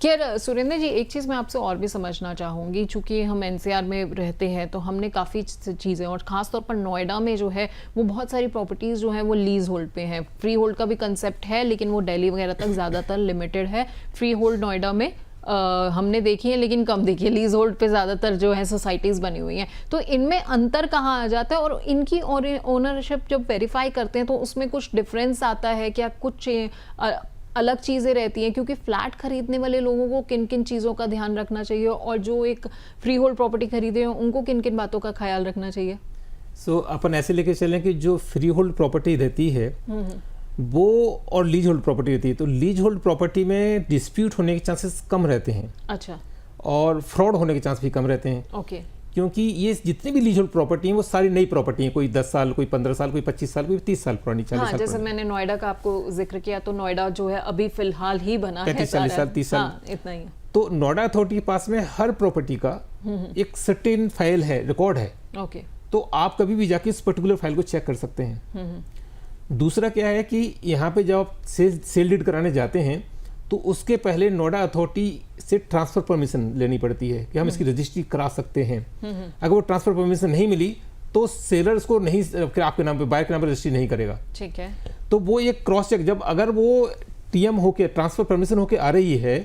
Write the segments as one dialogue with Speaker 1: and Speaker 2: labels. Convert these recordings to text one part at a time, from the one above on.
Speaker 1: खैर सुरेंद्र जी, एक चीज़ मैं आपसे और भी समझना चाहूँगी, चूँकि हम एनसीआर में रहते हैं तो हमने काफ़ी चीज़ें, और ख़ास तौर पर नोएडा में जो है वो बहुत सारी प्रॉपर्टीज़ जो है वो लीज होल्ड पे हैं। फ्री होल्ड का भी कंसेप्ट है लेकिन वो दिल्ली वगैरह तक ज़्यादातर लिमिटेड है। फ्री होल्ड नोएडा में हमने देखी है लेकिन कम देखी है, लीज होल्ड पे ज़्यादातर जो है सोसाइटीज़ बनी हुई हैं। तो इनमें अंतर कहाँ आ जाता है, और इनकी ओनरशिप जब वेरीफाई करते हैं तो उसमें कुछ डिफरेंस आता है क्या, कुछ अलग चीज़ें रहती हैं? क्योंकि फ्लैट खरीदने वाले लोगों को किन किन चीज़ों का ध्यान रखना चाहिए, और जो एक फ्री होल्ड प्रॉपर्टी खरीदे हैं उनको किन किन बातों का ख्याल रखना चाहिए?
Speaker 2: अपन ऐसे लेके चलें कि जो फ्री होल्ड प्रॉपर्टी रहती है वो और लीज होल्ड प्रॉपर्टी रहती है, तो लीज होल्ड प्रॉपर्टी में डिस्प्यूट होने के चांसेस कम रहते हैं।
Speaker 1: अच्छा।
Speaker 2: और फ्रॉड होने के चांस भी कम रहते हैं।
Speaker 1: ओके।
Speaker 2: क्योंकि ये जितनी भी लीज होल्ड प्रॉपर्टी हैं वो सारी नई प्रॉपर्टी हैं, कोई 10 साल, कोई 15 साल, कोई 25 साल, कोई 30 साल पुरानी, 40 साल।
Speaker 1: जैसे मैंने नोएडा का आपको जिक्र किया, तो नोएडा जो है अभी फिलहाल ही बना है,
Speaker 2: 40 साल, 30 साल,
Speaker 1: इतना ही।
Speaker 2: तो नोएडा अथॉरिटी के पास में हर प्रॉपर्टी का एक सर्टेन फाइल है, रिकॉर्ड है।
Speaker 1: ओके।
Speaker 2: तो आप कभी भी जाके इस पर्टिकुलर फाइल को चेक कर सकते हैं। दूसरा क्या है कि यहाँ पे जब आप सेल डीड कराने जाते हैं तो उसके पहले नोएडा अथॉरिटी से ट्रांसफर परमिशन लेनी पड़ती है कि हम इसकी रजिस्ट्री करा सकते हैं। अगर वो ट्रांसफर परमिशन नहीं मिली तो सेलर्स को नहीं, आपके नाम पे, बायर के नाम पे रजिस्ट्री नहीं करेगा।
Speaker 1: ठीक है।
Speaker 2: तो वो एक क्रॉस चेक, जब अगर वो टीएम होके, ट्रांसफर परमिशन होके आ रही है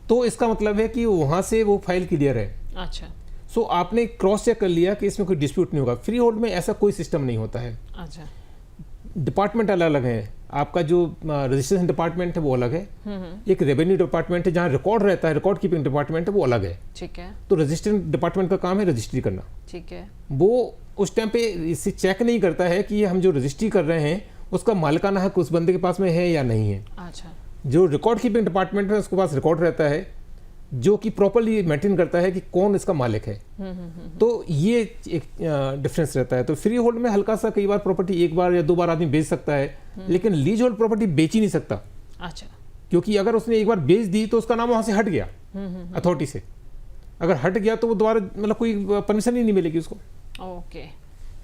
Speaker 2: तो इसका मतलब है कि वहां से वो फाइल क्लियर है।
Speaker 1: अच्छा।
Speaker 2: सो आपने क्रॉस चेक कर लिया कि इसमें कोई डिस्प्यूट नहीं होगा। फ्री होल्ड में ऐसा कोई सिस्टम नहीं होता है।
Speaker 1: अच्छा।
Speaker 2: डिपार्टमेंट अलग अलग है, आपका जो रजिस्ट्रेशन डिपार्टमेंट है वो अलग है, एक रेवेन्यू डिपार्टमेंट है जहाँ रिकॉर्ड रहता है, रिकॉर्ड कीपिंग डिपार्टमेंट है वो अलग है।
Speaker 1: ठीक है।
Speaker 2: तो रजिस्ट्रेशन डिपार्टमेंट का काम है रजिस्ट्री करना।
Speaker 1: ठीक है।
Speaker 2: वो उस टाइम पे इसे चेक नहीं करता है कि हम जो रजिस्ट्री कर रहे हैं उसका मालिकाना हक उस बंदे के पास में है या नहीं है।
Speaker 1: अच्छा।
Speaker 2: जो रिकॉर्ड कीपिंग डिपार्टमेंट है उसके पास रिकॉर्ड रहता है जो कि प्रॉपर्ली मेंटेन करता है कि कौन इसका मालिक है। तो ये एक डिफरेंस रहता है। तो फ्री होल्ड में हल्का सा, कई बार प्रॉपर्टी एक बार या 2 बार आदमी बेच सकता है, लेकिन लीज होल्ड प्रॉपर्टी बेच ही नहीं सकता।
Speaker 1: अच्छा।
Speaker 2: क्योंकि अगर उसने एक बार बेच दी तो उसका नाम वहां से हट गया अथॉरिटी से। अगर हट गया तो वो दोबारा मतलब कोई परमिशन ही नहीं मिलेगी उसको।
Speaker 1: ओके।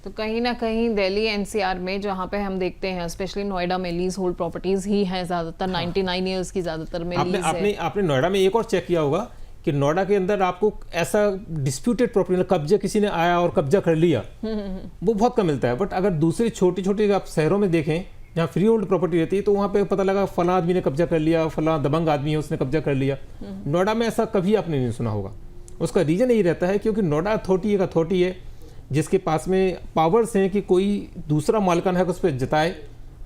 Speaker 1: तो कहीं ना कहीं दिल्ली एनसीआर में जहाँ पे हम देखते हैं, स्पेशली नोएडा में लीज होल्ड प्रॉपर्टीज ही हैं ज़्यादातर। 99 ईयर्स की ज़्यादातर में लीज है।
Speaker 2: आपने नोएडा में एक और चेक किया होगा कि नोएडा के अंदर आपको ऐसा डिस्प्यूटेड प्रॉपर्टी, कब्जा किसी ने आया और कब्जा कर लिया, वो बहुत कम मिलता है। बट अगर दूसरे छोटे छोटे आप शहरों में देखें जहाँ फ्री होल्ड प्रॉपर्टी रहती है तो वहाँ पे पता लगा फला आदमी ने कब्जा कर लिया, फला दबंग आदमी है उसने कब्जा कर लिया। नोएडा में ऐसा कभी आपने नहीं सुना होगा। उसका रीजन यही रहता है क्योंकि नोएडा अथॉरिटी एक अथॉरिटी है जिसके पास में पावर्स हैं कि कोई दूसरा मालिकाना हक उस पर जताए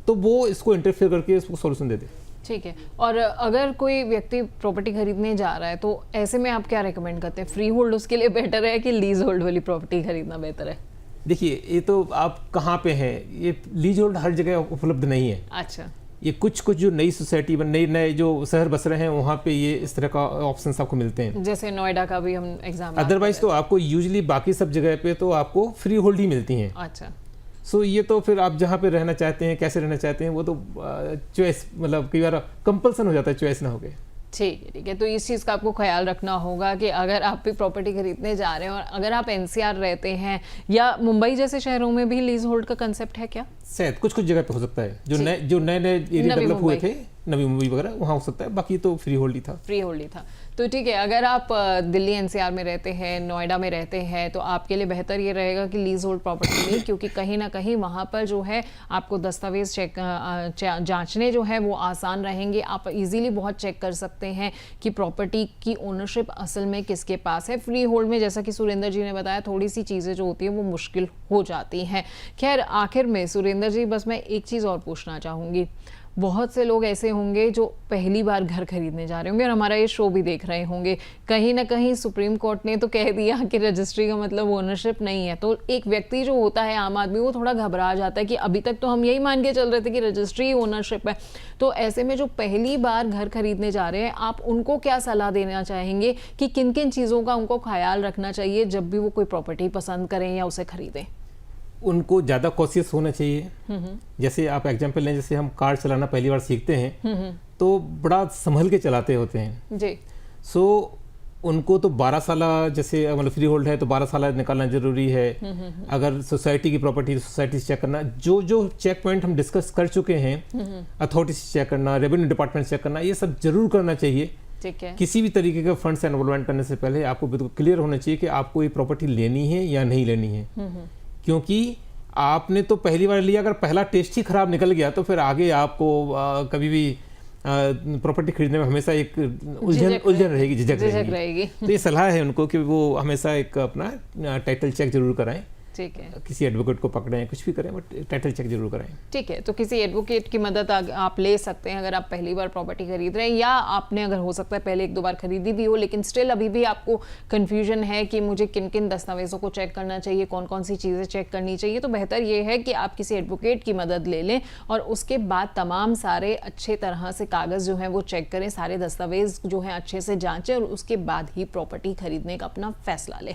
Speaker 2: तो वो इसको इंटरफेयर करके इसको सॉल्यूशन दे दे।
Speaker 1: ठीक है। और अगर कोई व्यक्ति प्रॉपर्टी खरीदने जा रहा है तो ऐसे में आप क्या रेकमेंड करते हैं? फ्री होल्ड उसके लिए बेटर है कि लीज होल्ड वाली प्रॉपर्टी खरीदना बेहतर है?
Speaker 2: देखिए, ये तो आप कहाँ पे हैं, ये लीज होल्ड हर जगह उपलब्ध नहीं है।
Speaker 1: अच्छा।
Speaker 2: ये कुछ जो नई सोसाइटी, नए जो शहर बस रहे हैं वहाँ पे ये इस तरह का ऑप्शन आपको मिलते हैं।
Speaker 1: जैसे नोएडा का भी हम एग्जाम।
Speaker 2: अदरवाइज तो आपको यूजुअली बाकी सब जगह पे तो आपको फ्री होल्ड ही मिलती हैं।
Speaker 1: अच्छा।
Speaker 2: सो ये तो फिर आप जहाँ पे रहना चाहते हैं, कैसे रहना चाहते हैं, वो तो चॉइस, मतलब कई बार कंपल्सन हो जाता है, चॉइस ना हो गए।
Speaker 1: ठीक है। ठीक है। तो इस चीज़ का आपको ख्याल रखना होगा कि अगर आप भी प्रॉपर्टी खरीदने जा रहे हैं और अगर आप एनसीआर रहते हैं या मुंबई जैसे शहरों में भी लीज होल्ड का कंसेप्ट है क्या? शायद
Speaker 2: कुछ जगह पे हो सकता है, जो नए एरिया डेवलप हुए थे, नवी मुंबई वगैरह, वहाँ हो सकता है, बाकी तो फ्री होल्ड ही था।
Speaker 1: फ्री होल्ड ही था। तो ठीक है, अगर आप दिल्ली एनसीआर में रहते हैं, नोएडा में रहते हैं, तो आपके लिए बेहतर ये रहेगा कि लीज होल्ड प्रॉपर्टी लें, क्योंकि कहीं ना कहीं वहाँ पर जो है आपको दस्तावेज जांचने जो है वो आसान रहेंगे। आप इजीली बहुत चेक कर सकते हैं कि प्रॉपर्टी की ओनरशिप असल में किसके पास है। फ्री होल्ड में जैसा कि सुरेंद्र जी ने बताया, थोड़ी सी चीज़ें जो होती हैं वो मुश्किल हो जाती हैं। खैर, आखिर में सुरेंद्र जी, बस मैं एक चीज़ और पूछना चाहूँगी। बहुत से लोग ऐसे होंगे जो पहली बार घर खरीदने जा रहे होंगे और हमारा ये शो भी देख रहे होंगे। कहीं ना कहीं सुप्रीम कोर्ट ने तो कह दिया कि रजिस्ट्री का मतलब ओनरशिप नहीं है, तो एक व्यक्ति जो होता है, आम आदमी, वो थोड़ा घबरा जाता है कि अभी तक तो हम यही मान के चल रहे थे कि रजिस्ट्री ओनरशिप है। तो ऐसे में जो पहली बार घर खरीदने जा रहे हैं, आप उनको क्या सलाह देना चाहेंगे कि किन किन चीज़ों का उनको ख्याल रखना चाहिए जब भी वो कोई प्रॉपर्टी पसंद करें या उसे खरीदें?
Speaker 2: उनको ज़्यादा कॉशियस होना चाहिए। जैसे आप एग्जांपल लें, जैसे हम कार चलाना पहली बार सीखते हैं तो बड़ा संभल के चलाते होते हैं जी। सो उनको तो 12 साल, जैसे मतलब फ्री होल्ड है तो 12 साल निकालना जरूरी है। अगर सोसाइटी की प्रॉपर्टी, सोसाइटी से चेक करना, जो चेक पॉइंट हम डिस्कस कर चुके हैं, अथॉरिटी से चेक करना, रेवेन्यू डिपार्टमेंट से चेक करना, ये सब जरूर करना चाहिए।
Speaker 1: ठीक है।
Speaker 2: किसी भी तरीके का फंड्स इन्वॉल्वमेंट करने से पहले आपको बिल्कुल क्लियर होना चाहिए कि आपको ये प्रॉपर्टी लेनी है या नहीं लेनी है। क्योंकि आपने तो पहली बार लिया, अगर पहला टेस्ट ही खराब निकल गया तो फिर आगे आपको कभी भी प्रॉपर्टी खरीदने में हमेशा एक उलझन रहेगी, झिझक रहेगी। तो ये सलाह है उनको कि वो हमेशा एक अपना टाइटल चेक जरूर कराएं।
Speaker 1: ठीक है।
Speaker 2: किसी एडवोकेट को पकड़ें, कुछ भी करें, बट टाइटल चेक जरूर कराएं।
Speaker 1: ठीक है, तो किसी एडवोकेट की मदद आप ले सकते हैं अगर आप पहली बार प्रॉपर्टी खरीद रहे हैं, या आपने अगर हो सकता है पहले 1-2 बार खरीदी भी हो लेकिन स्टिल अभी भी आपको कंफ्यूजन है कि मुझे किन किन दस्तावेजों को चेक करना चाहिए, कौन कौन सी चीज़ें चेक करनी चाहिए। तो बेहतर ये है कि आप किसी एडवोकेट की मदद ले लें और उसके बाद तमाम सारे अच्छे तरह से कागज़ जो हैं वो चेक करें, सारे दस्तावेज जो हैं अच्छे से जांचें और उसके बाद ही प्रॉपर्टी खरीदने का अपना फैसला लें।